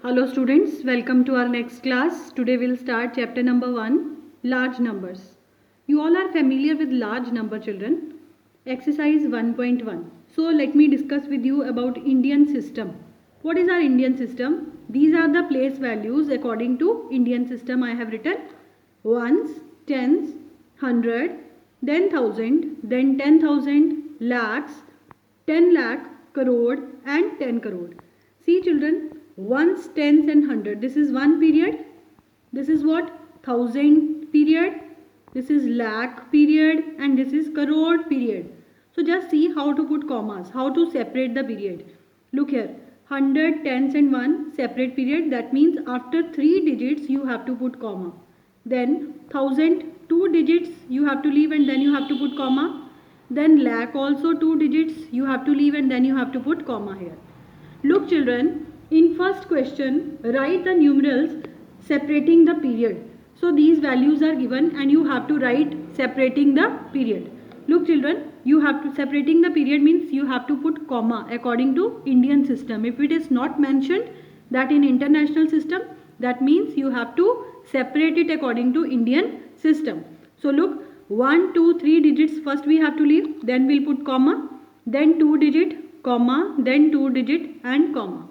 Hello students, welcome to our next class. Today we'll start chapter number 1, large numbers. You all are familiar with large number, children. Exercise 1.1. So let me discuss with you about Indian system. What is our Indian system? These are the place values according to Indian system. I have written ones, tens, hundred, then thousand, then 10,000, lakhs, 10 lakh, crore and 10 crore. See children, ones, tens and hundred. This is one period. This is what? Thousand period. This is lakh period and this is crore period. So just see how to put commas, how to separate the period. Look here, hundred, tens and one separate period. That means after 3 digits you have to put comma. Then thousand, 2 digits you have to leave and then you have to put comma. Then lakh also 2 digits you have to leave and then you have to put comma here. Look children, in first question, write the numerals separating the period. So these values are given and you have to write separating the period. Look children, you have to separating the period means you have to put comma according to Indian system. If it is not mentioned that in international system, that means you have to separate it according to Indian system. So look, 1, 2, 3 digits first we have to leave, then we'll put comma, then 2 digit, comma, then 2 digit and comma.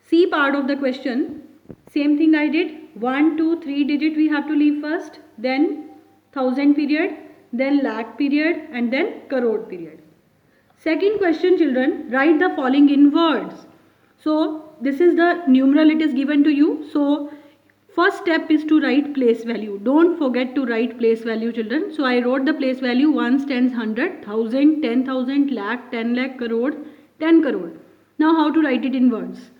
C part of the question, same thing I did, 1, 2, 3 digit we have to leave first, then thousand period, then lakh period and then crore period. Second question children, write the following in words. So this is the numeral it is given to you. So first step is to write place value. Don't forget to write place value children. So I wrote the place value ones, tens, hundred, thousand, 10,000, lakh, 10 lakh, crore, 10 crore. Now how to write it in words?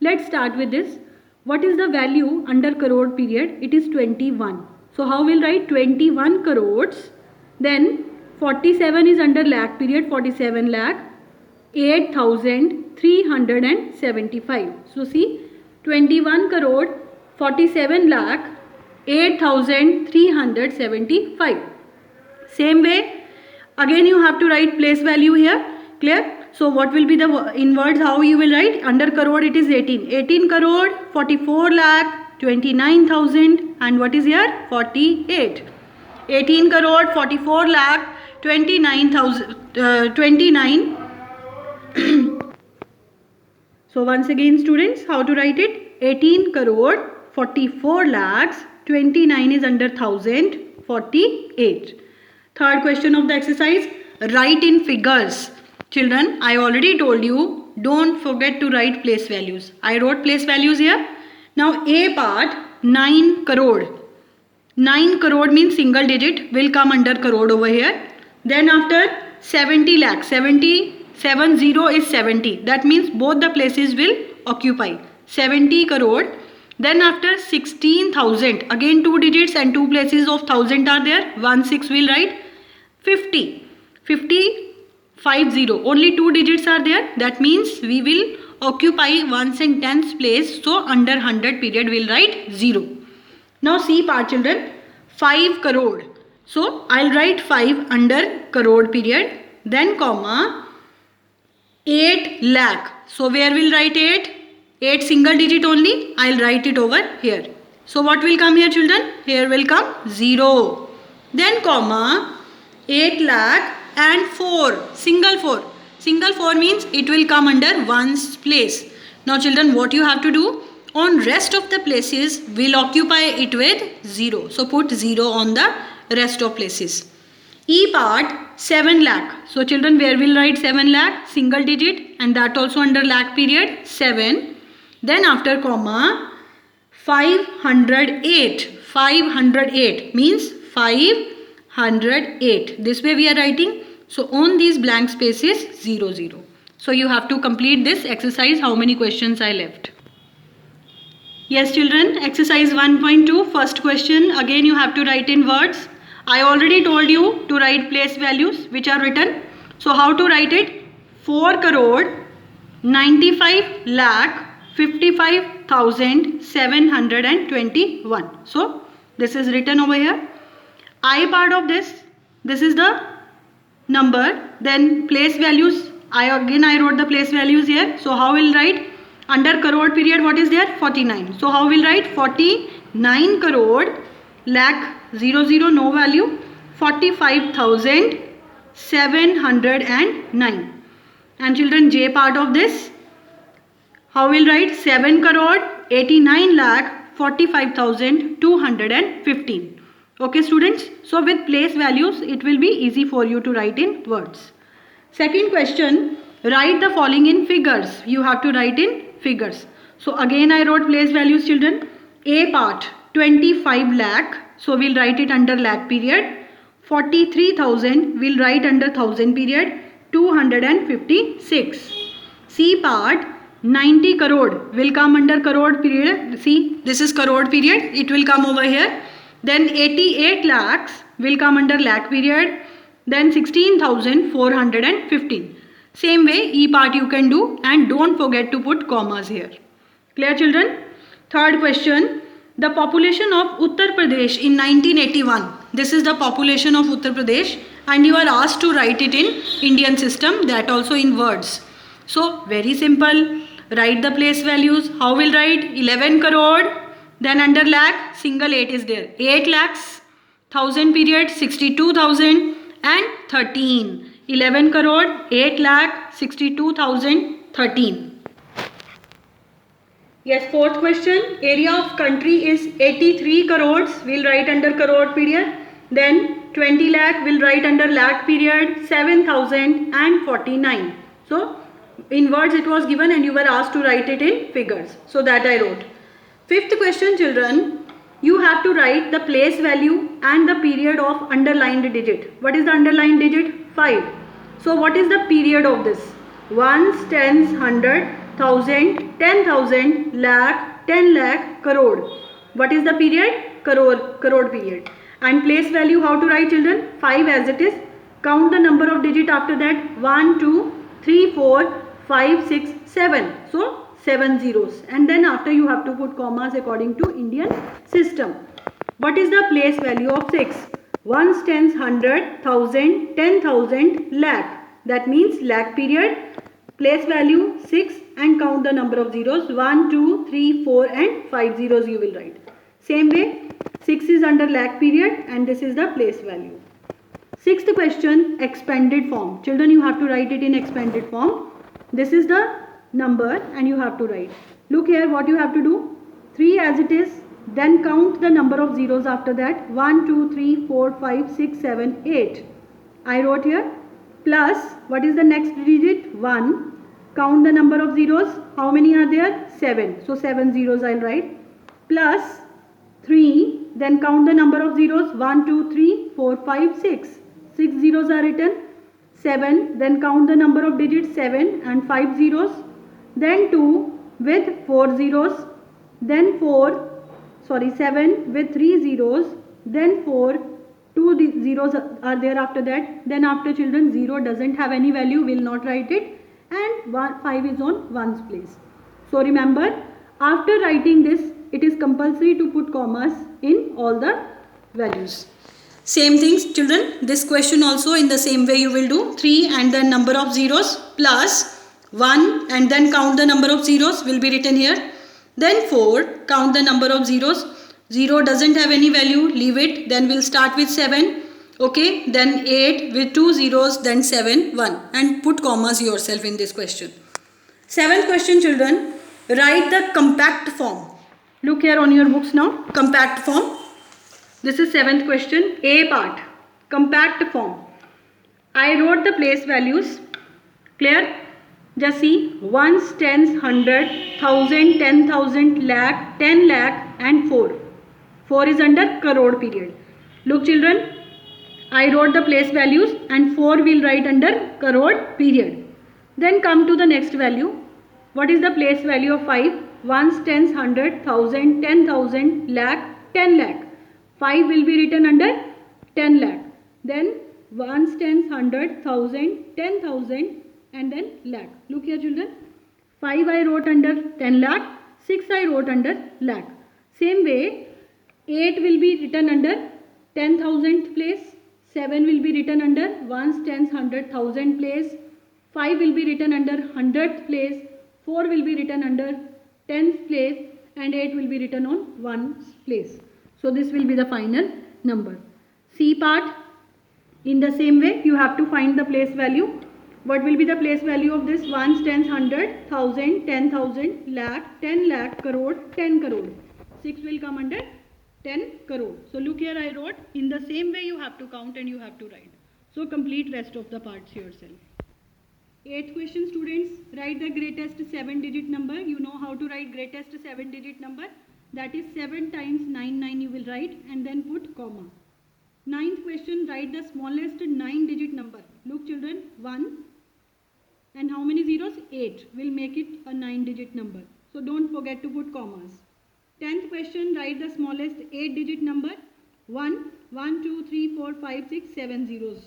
Let's start with this. What is the value under crore period? It is 21. So how we'll write 21 crores. Then 47 is under lakh period, 47 lakh, 8,375. So see, 21 crore, 47 lakh, 8,375. Same way, again you have to write place value here. Clear? So what will be the in words, how you will write? Under crore it is 18. 18 crore, 44 lakh, 29,000 and what is here? 48. 18 crore, 44 lakh, 29,000, 29. So once again students, how to write it? 18 crore, 44 lakhs, 29 is under 1000, 48. Third question of the exercise, write in figures. Children, I already told you, don't forget to write place values. I wrote place values here. Now A part, 9 crore. 9 crore means single digit will come under crore over here. Then after 70 lakh, 70 is 70. That means both the places will occupy. 70 crore. Then after 16,000, again 2 digits and 2 places of 1000 are there. 16 will write. 50. 50, 50. Only 2 digits are there. That means we will occupy ones and tens place. So under 100 period we will write 0. Now C part children, 5 crore. So I'll write 5 under crore period. Then comma, 8 lakh. So where will write 8? 8 single digit only. I'll write it over here. So what will come here children? Here will come 0. Then comma, 8 lakh and 4. Single 4. Single 4 means it will come under one's place. Now children, what you have to do? On rest of the places, we'll occupy it with 0. So put 0 on the rest of places. E part, 7 lakh. So children, where will write 7 lakh? Single digit and that also under lakh period, 7. Then after comma, 508. 508 means 508. This way we are writing. So on these blank spaces, 0, 0. So you have to complete this exercise. How many questions I left? Yes children, exercise 1.2, first question, again you have to write in words. I already told you to write place values which are written. So how to write it? 4 crore, 95 lakh, 55,721. So this is written over here. I part of this is the number, then place values, I wrote the place values here. So how will write? Under crore period, what is there? 49. So how we'll write? 49 crore lakh 00 no value 45,709. And children, J part of this, how we'll write? 7 crore 89 lakh 45,215. Okay students, so with place values it will be easy for you to write in words. Second question, write the following in figures. You have to write in figures. So again I wrote place values children. A part 25 lakh, so we'll write it under lakh period. 43,000 we'll write under thousand period. 256. C part 90 crore will come under crore period. See, this is crore period, it will come over here. Then 88 lakhs will come under lakh period. Then 16,415. Same way E part you can do, and don't forget to put commas here. Clear children? Third question, the population of Uttar Pradesh in 1981. This is the population of Uttar Pradesh and you are asked to write it in Indian system, that also in words. So very simple, write the place values. How will write? 11 crore, then under lakh single 8 is there. 8 lakhs, thousand period 62,000 and 13. 11 crore, 8 lakh, 62,000, 13. Yes, fourth question, area of country is 83 crores, we'll write under crore period. Then 20 lakh will write under lakh period, 7,049. So in words it was given and you were asked to write it in figures. So that I wrote. Fifth question children, you have to write the place value and the period of underlined digit. What is the underlined digit? 5. So what is the period of this? Ones, tens, 100, 1,000, 10,000, lakh, 10 lakh, crore. What is the period? Crore period. And place value, how to write children? 5 as it is. Count the number of digit after that. 1, 2, 3, 4, 5, 6, 7. So 7 zeros. And then after you have to put commas according to Indian system. What is the place value of 6? Ones, tens, 100, 1,000, 10,000, lakh. That means lakh period. Place value 6 and count the number of zeros. 1, 2, 3, 4 and 5 zeros you will write. Same way 6 is under lakh period and this is the place value. Sixth question, expanded form. Children, you have to write it in expanded form. This is the number and you have to write. Look here what you have to do. 3 as it is. Then count the number of zeros after that. 1, 2, 3, 4, 5, 6, 7, 8. I wrote here. Plus, what is the next digit? 1. Count the number of zeros. How many are there? 7. So 7 zeros I'll write. Plus 3. Then count the number of zeros. 1, 2, 3, 4, 5, 6. 6 zeros are written. 7. Then count the number of digits. 7 and 5 zeros. Then 2 with 4 zeros. Then 7 with 3 zeros. Then 4. 2 zeros are there after that. Then after children 0 doesn't have any value, will not write it, and 5 is on ones place. So remember, after writing this it is compulsory to put commas in all the values. Same things children, this question also in the same way you will do. 3 and then number of zeros plus 1 and then count the number of zeros will be written here. Then 4, count the number of zeros. 0 doesn't have any value, leave it. Then we'll start with 7. Okay, then 8 with 2 zeros, then 7, 1. And put commas yourself in this question. Seventh question children, write the compact form. Look here on your books now, compact form. This is seventh question, A part, compact form. I wrote the place values. Clear? Just see, ones, tens, 100, 1,000, 10,000, lakh, 10 lakh and 4. 4 is under crore period. Look children, I wrote the place values and 4 will write under crore period. Then come to the next value. What is the place value of 5? Ones, tens, 100, 1,000, 10,000, lakh, 10 lakh. 5 will be written under 10 lakh. Then ones, tens, 100, 1,000, 10,000 and then lakh. Look here children. 5 I wrote under 10 lakh. 6 I wrote under lakh. Same way 8 will be written under 10,000 place. 7 will be written under ones, tens, 100, 1,000 place. 5 will be written under 100th place. 4 will be written under 10th place and 8 will be written on 1's place. So this will be the final number. C part, in the same way you have to find the place value. What will be the place value of this? Ones, tens, 100, 1000, 10,000, lakh, 10 lakh, crore, 10 crore. 6 will come under 10 crore. So look here, I wrote in the same way you have to count and you have to write. So complete rest of the parts yourself. 8th question, students, write the greatest 7-digit number. You know how to write greatest 7-digit number. That is 7 times 9 you will write and then put comma. 9th question, write the smallest 9-digit number. Look children, 1 and how many zeros? 8 will make it a 9-digit number. So don't forget to put commas. 10th question, write the smallest 8-digit number. 1, 1, 2, 3, 4, 5, 6, 7 zeros.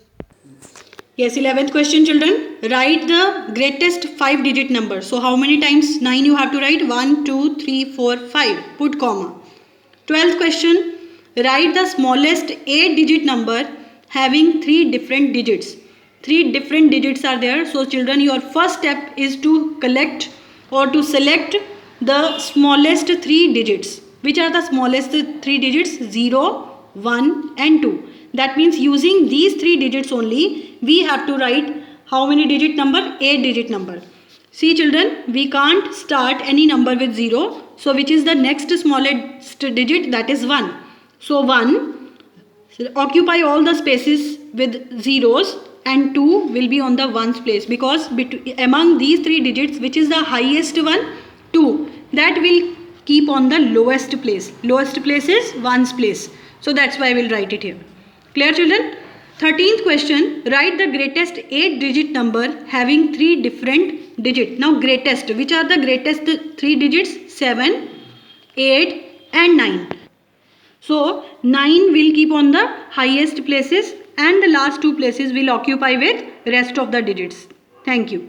Yes, 11th question children, write the greatest 5-digit number. So how many times 9 you have to write? 1, 2, 3, 4, 5. Put comma. 12th question, write the smallest 8-digit number having 3 different digits. 3 different digits are there. So children, your first step is to collect or to select the smallest 3 digits. Which are the smallest 3 digits? 0, 1 and 2. That means using these 3 digits only, we have to write how many digit number? 8-digit number. See children, we can't start any number with 0. So which is the next smallest digit? That is 1. So 1, occupy all the spaces with zeros and 2 will be on the 1's place, because among these 3 digits, which is the highest one? 2. That will keep on the lowest place. Lowest place is 1's place. So that's why I will write it here. Clear children? 13th question, write the greatest 8-digit number having 3 different digits. Now greatest, which are the greatest 3 digits? 7, 8 and 9. So 9 will keep on the highest places and the last 2 places will occupy with rest of the digits. Thank you.